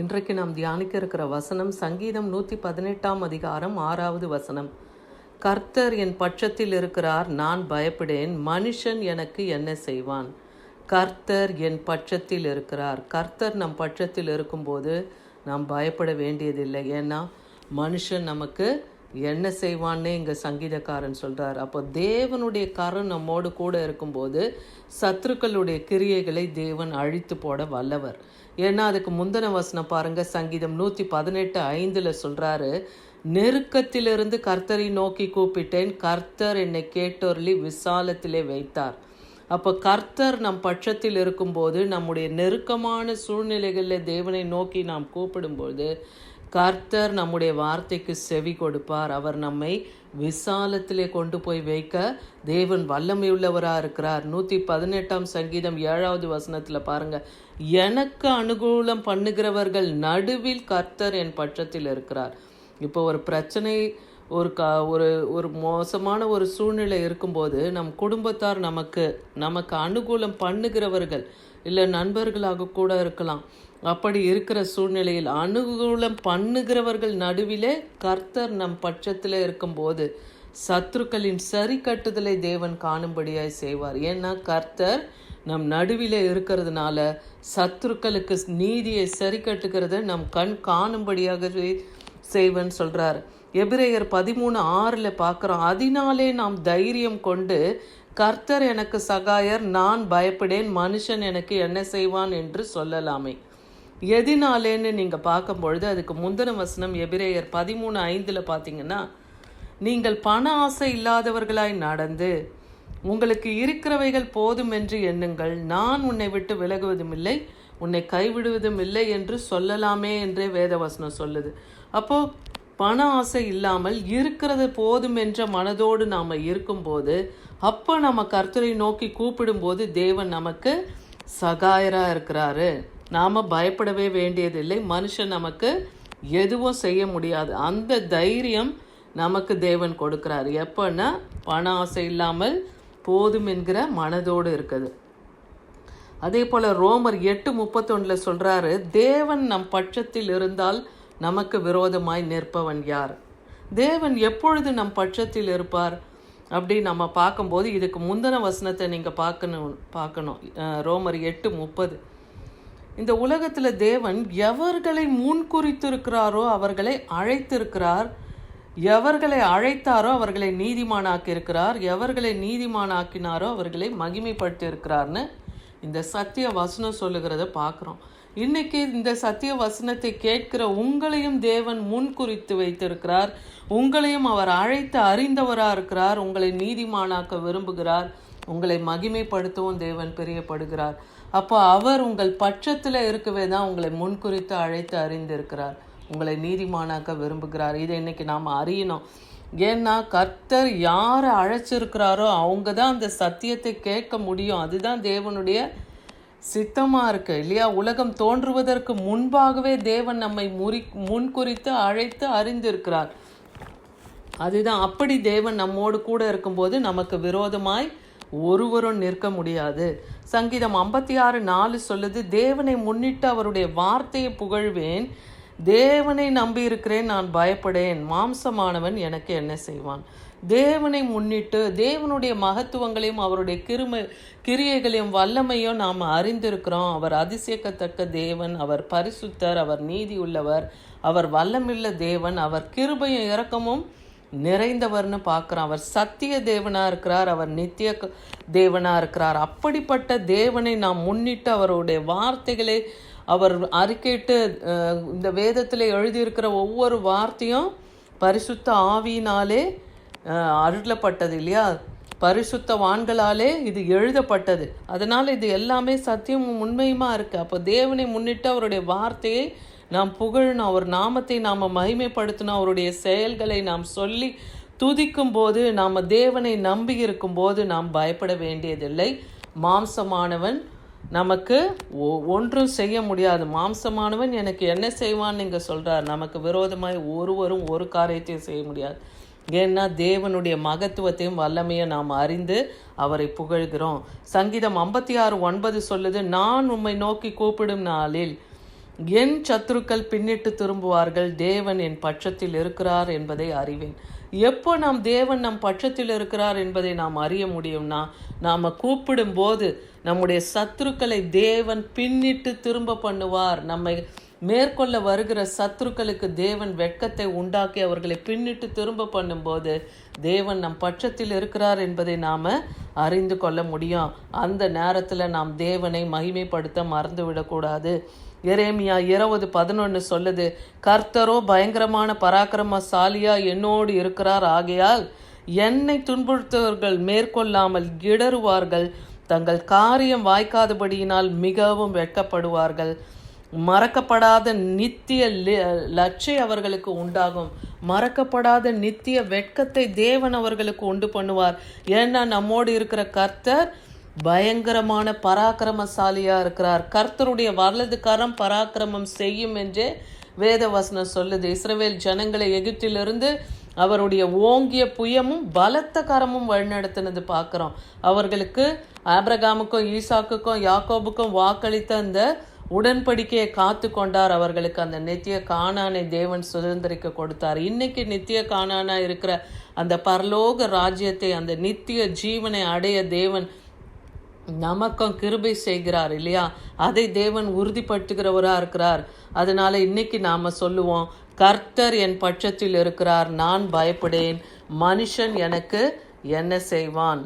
இன்றைக்கு நாம் தியானிக்க இருக்கிற வசனம் சங்கீதம் 118 அதிகாரம் 6வது வசனம். கர்த்தர் என் பட்சத்தில் இருக்கிறார், நான் பயப்படேன். மனுஷன் எனக்கு என்ன செய்வான்? கர்த்தர் என் பட்சத்தில் இருக்கிறார். கர்த்தர் நம் பட்சத்தில் இருக்கும்போது நாம் பயப்பட வேண்டியதில்லை. ஏன்னா மனுஷன் நமக்கு என்ன செய்வான்னே இங்கே சங்கீதக்காரன் சொல்கிறார். அப்போ தேவனுடைய கரம் நம்மோடு கூட இருக்கும்போது சத்துருக்களுடைய கிரியைகளை தேவன் அழித்து போட வல்லவர். ஏன்னா அதுக்கு முந்தின வசனம் பாருங்கள், சங்கீதம் 118:5 சொல்கிறாரு, நெருக்கத்திலிருந்து கர்த்தரை நோக்கி கூப்பிட்டேன், கர்த்தர் என்னை கேட்டொருளி விசாலத்திலே வைத்தார். அப்போ கர்த்தர் நம் பட்சத்தில் இருக்கும்போது நம்முடைய நெருக்கமான சூழ்நிலைகளில் தேவனை நோக்கி நாம் கூப்பிடும்போது கர்த்தர் நம்முடைய வார்த்தைக்கு செவி கொடுப்பார். அவர் நம்மை விசாலத்திலே கொண்டு போய் வைக்க தேவன் வல்லமையுள்ளவராக இருக்கிறார். 118 சங்கீதம் 7வது வசனத்தில் பாருங்க, எனக்கு அனுகூலம் பண்ணுகிறவர்கள் நடுவில் கர்த்தர் என் பட்சத்தில் இருக்கிறார். இப்போ ஒரு பிரச்சனை, ஒரு மோசமான ஒரு சூழ்நிலை இருக்கும்போது நம் குடும்பத்தார் நமக்கு அனுகூலம் பண்ணுகிறவர்கள் இல்லை நண்பர்களாக கூட இருக்கலாம். அப்படி இருக்கிற சூழ்நிலையில் அனுகூலம் பண்ணுகிறவர்கள் நடுவிலே கர்த்தர் நம் பட்சத்தில் இருக்கும்போது சத்துருக்களின் சரி கட்டுதலை தேவன் காணும்படியாய் செய்வார். ஏன்னா கர்த்தர் நம் நடுவிலே இருக்கிறதுனால சத்துருக்களுக்கு நீதியை சரி கட்டுகிறத நம் கண் காணும்படியாகவே செய்வன் சொல்கிறார். எபிரேயர் 13:6 பார்க்குறோம், அதனாலே நாம் தைரியம் கொண்டு கர்த்தர் எனக்கு சகாயர், நான் பயப்படேன், மனுஷன் எனக்கு என்ன செய்வான் என்று சொல்லலாமே. எதினாலேன்னு நீங்கள் பார்க்கும்பொழுது அதுக்கு முந்தின வசனம் எபிரேயர் 13:5 பார்த்தீங்கன்னா, நீங்கள் பண ஆசை இல்லாதவர்களாய் நடந்து உங்களுக்கு இருக்கிறவைகள் போதும் என்று எண்ணுங்கள், நான் உன்னை விட்டு விலகுவதும் இல்லை, உன்னை கைவிடுவதும் இல்லை என்று சொல்லலாமே என்றே வேதவசனம் சொல்லுது. அப்போது பண ஆசை இல்லாமல் இருக்கிறது போதும் என்ற மனதோடு நாம் இருக்கும்போது, அப்போ நம்ம கர்த்தரை நோக்கி கூப்பிடும்போது தேவன் நமக்கு சகாயராக இருக்கிறாரு. நாம் பயப்படவே வேண்டியதில்லை, மனுஷன் நமக்கு எதுவும் செய்ய முடியாது. அந்த தைரியம் நமக்கு தேவன் கொடுக்குறாரு. எப்போன்னா பண ஆசை இல்லாமல் போதும் என்கிற மனதோடு இருக்குது. அதே போல் ரோமர் 8:31 சொல்கிறாரு, தேவன் நம் பட்சத்தில் இருந்தால் நமக்கு விரோதமாய் நிற்பவன் யார்? தேவன் எப்பொழுது நம் பட்சத்தில் இருப்பார் அப்படி நம்ம பார்க்கும்போது இதுக்கு முந்தின வசனத்தை நீங்கள் பார்க்கணும். ரோமர் 8:30, இந்த உலகத்தில் தேவன் எவர்களை முன்குறித்திருக்கிறாரோ அவர்களை அழைத்திருக்கிறார், எவர்களை அழைத்தாரோ அவர்களை நீதிமானாக்கி இருக்கிறார், எவர்களை நீதிமானாக்கினாரோ அவர்களை மகிமைப்படுத்தி இருக்கிறார்னு இந்த சத்திய வசனம் சொல்லுகிறத பார்க்குறோம். இன்னைக்கு இந்த சத்திய வசனத்தை கேட்கிற உங்களையும் தேவன் முன்குறித்து வைத்திருக்கிறார். உங்களையும் அவர் அழைத்து அறிந்தவராக இருக்கிறார். உங்களை நீதிமானாக்க விரும்புகிறார். உங்களை மகிமைப்படுத்தவும் தேவன் பிரியப்படுகிறார். அப்போ அவர் உங்கள் பட்சத்தில் இருக்கவே தான் உங்களை முன்குறித்து அழைத்து அறிந்திருக்கிறார். உங்களை நீதிமானாக்க விரும்புகிறார். இதை இன்னைக்கு நாம் அறியணும். ஏன்னா கர்த்தர் யாரை அழைச்சிருக்கிறாரோ அவங்க தான் அந்த சத்தியத்தை கேட்க முடியும். அதுதான் தேவனுடைய சித்தமாக இருக்கு இல்லையா? உலகம் தோன்றுவதற்கு முன்பாகவே தேவன் நம்மை முன்குறித்து அழைத்து அறிந்திருக்கிறார். அதுதான், அப்படி தேவன் நம்மோடு கூட இருக்கும்போது நமக்கு விரோதமாய் ஒருவரும் நிற்க முடியாது. சங்கீதம் 56:4 சொல்லுது, தேவனை முன்னிட்டு அவருடைய வார்த்தையை புகழ்வேன், தேவனை நம்பி இருக்கிறேன், நான் பயப்படேன், மாம்சமானவன் எனக்கு என்ன செய்வான்? தேவனை முன்னிட்டு தேவனுடைய மகத்துவங்களையும் அவருடைய கிரியைகளையும் வல்லமையும் நாம் அறிந்திருக்கிறோம். அவர் அதிசயக்கத்தக்க தேவன், அவர் பரிசுத்தர், அவர் நீதி உள்ளவர், அவர் வல்லமில்ல தேவன், அவர் கிருபையும் இரக்கமும் நிறைந்தவர்னு பார்க்குறோம். அவர் சத்திய தேவனாக இருக்கிறார், அவர் நித்திய தேவனாக இருக்கிறார். அப்படிப்பட்ட தேவனை நாம் முன்னிட்டு அவருடைய வார்த்தைகளை அவர் அறிக்கையிட்டு இந்த வேதத்தில் எழுதியிருக்கிற ஒவ்வொரு வார்த்தையும் பரிசுத்த ஆவியினாலே அருளப்பட்டது இல்லையா? பரிசுத்தவான்களாலே இது எழுதப்பட்டது. அதனால் இது எல்லாமே சத்தியமும் உண்மையுமா இருக்குது. அப்போ தேவனை முன்னிட்டு அவருடைய வார்த்தையை நாம் புகழணும், அவர் நாமத்தை நாம் மகிமைப்படுத்தணும், அவருடைய செயல்களை நாம் சொல்லி துதிக்கும் போது, நாம் தேவனை நம்பி இருக்கும்போது நாம் பயப்பட வேண்டியதில்லை. மாம்சமானவன் நமக்கு ஒன்றும் செய்ய முடியாது. மாம்சமானவன் எனக்கு என்ன செய்வான்னு நீங்கள் சொல்கிறார். நமக்கு விரோதமாய் ஒருவரும் ஒரு காரியத்தையும் செய்ய முடியாது. ஏன்னா தேவனுடைய மகத்துவத்தையும் வல்லமையை நாம் அறிந்து அவரை புகழ்கிறோம். சங்கீதம் 56:9 சொல்லுது, நான் உம்மை நோக்கி கூப்பிடும் நாளில் என் சத்துருக்கள் பின்னிட்டு திரும்புவார்கள், தேவன் என் பட்சத்தில் இருக்கிறார் என்பதை அறிவேன். எப்போ நாம் தேவன் நம் பட்சத்தில் இருக்கிறார் என்பதை நாம் அறிய முடியும்னா, நாம் கூப்பிடும்போது நம்முடைய சத்துருக்களை தேவன் பின்னிட்டு திரும்ப பண்ணுவார். நம்மை மேற்கொள்ள வருகிற சத்துருக்களுக்கு தேவன் வெட்கத்தை உண்டாக்கி அவர்களை பின்னிட்டு திரும்ப பண்ணும்போது தேவன் நம் பட்சத்தில் இருக்கிறார் என்பதை நாம் அறிந்து கொள்ள முடியும். அந்த நேரத்தில் நாம் தேவனை மகிமைப்படுத்த மறந்துவிடக்கூடாது. எரேமியா 20:11 சொல்லுது, கர்த்தரோ பயங்கரமான பராக்கிரமசாலியா என்னோடு இருக்கிறார், ஆகையால் என்னை துன்புறுத்தவர்கள் மேற்கொள்ளாமல் இடறுவார்கள், தங்கள் காரியம் வாய்க்காதபடியினால் மிகவும் வெட்கப்படுவார்கள். மறக்கப்படாத நித்திய லட்சை அவர்களுக்கு உண்டாகும். மறக்கப்படாத நித்திய வெட்கத்தை தேவன் அவர்களுக்கு உண்டு பண்ணுவார். ஏன்னா நம்மோடு இருக்கிற கர்த்தர் பயங்கரமான பராக்கிரமசாலியா இருக்கிறார். கர்த்தருடைய வலது கரம் பராக்கிரமம் செய்யும் என்றே வேத வசனம் சொல்லுது. இஸ்ரவேல் ஜனங்களை எகிப்திலிருந்து அவருடைய ஓங்கிய புயமும் பலத்த கரமும் வழிநடத்தினது பார்க்குறோம். அவர்களுக்கு ஆபிரகாமுக்கும் ஈசாக்குக்கும் யாக்கோபுக்கும் வாக்களித்த அந்த உடன்படிக்கையை காத்து கொண்டார். அவர்களுக்கு அந்த நித்திய கானானை தேவன் சுதந்திரிக்க கொடுத்தார். இன்னைக்கு நித்திய கானானா இருக்கிற அந்த பரலோக ராஜ்யத்தை, அந்த நித்திய ஜீவனை அடைய தேவன் நமக்கும் கிருபை செய்கிறார் இல்லையா? அதை தேவன் உறுதிப்படுத்துகிறவராக இருக்கிறார். அதனால இன்னைக்கு நாம் சொல்லுவோம், கர்த்தர் என் பட்சத்தில் இருக்கிறார், நான் பயப்படேன், மனுஷன் எனக்கு என்ன செய்வான்.